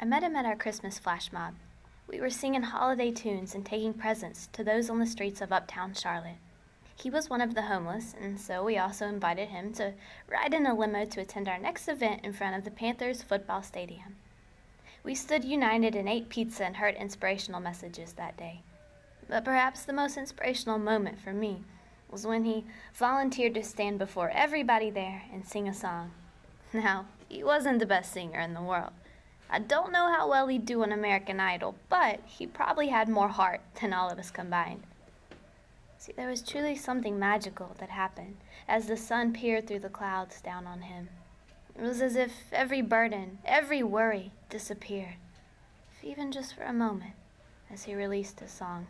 I met him at our Christmas flash mob. We were singing holiday tunes and taking presents to those on the streets of uptown Charlotte. He was one of the homeless, and so we also invited him to ride in a limo to attend our next event in front of the Panthers football stadium. We stood united and ate pizza and heard inspirational messages that day. But perhaps the most inspirational moment for me was when he volunteered to stand before everybody there and sing a song. Now, he wasn't the best singer in the world. I don't know how well he'd do on American Idol, but he probably had more heart than all of us combined. See, there was truly something magical that happened as the sun peered through the clouds down on him. It was as if every burden, every worry disappeared, if even just for a moment, as he released his song.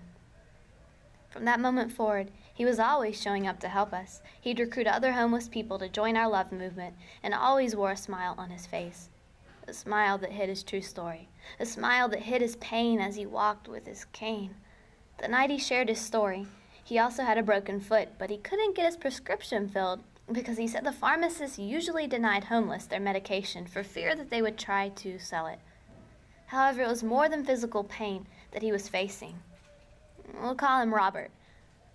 From that moment forward, he was always showing up to help us. He'd recruit other homeless people to join our love movement and always wore a smile on his face. A smile that hid his true story. A smile that hid his pain as he walked with his cane. The night he shared his story, he also had a broken foot, but he couldn't get his prescription filled because he said the pharmacist usually denied homeless their medication for fear that they would try to sell it. However, it was more than physical pain that he was facing. We'll call him Robert.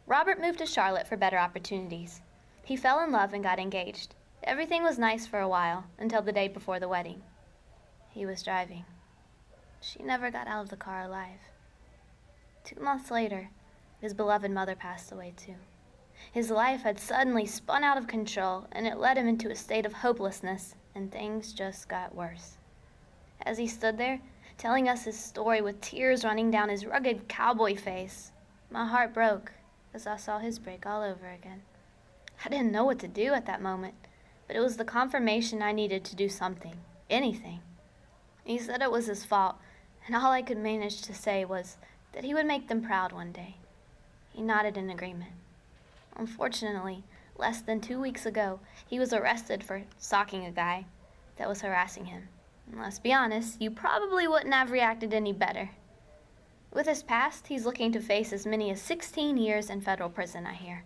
Robert moved to Charlotte for better opportunities. He fell in love and got engaged. Everything was nice for a while, until the day before the wedding. He was driving. She never got out of the car alive. 2 months later, his beloved mother passed away too. His life had suddenly spun out of control, and it led him into a state of hopelessness, and things just got worse. As he stood there, telling us his story with tears running down his rugged cowboy face, my heart broke as I saw his break all over again. I didn't know what to do at that moment, but it was the confirmation I needed to do something, anything. He said it was his fault, and all I could manage to say was that he would make them proud one day. He nodded in agreement. Unfortunately, less than 2 weeks ago, he was arrested for stalking a guy that was harassing him. And let's be honest, you probably wouldn't have reacted any better. With his past, he's looking to face as many as 16 years in federal prison, I hear.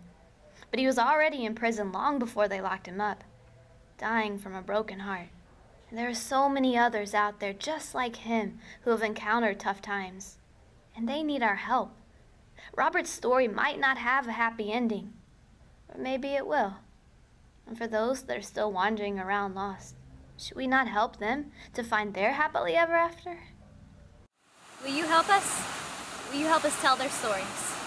But he was already in prison long before they locked him up, dying from a broken heart. And there are so many others out there just like him who have encountered tough times, and they need our help. Robert's story might not have a happy ending, but maybe it will. And for those that are still wandering around lost, should we not help them to find their happily ever after? Will you help us? Will you help us tell their stories?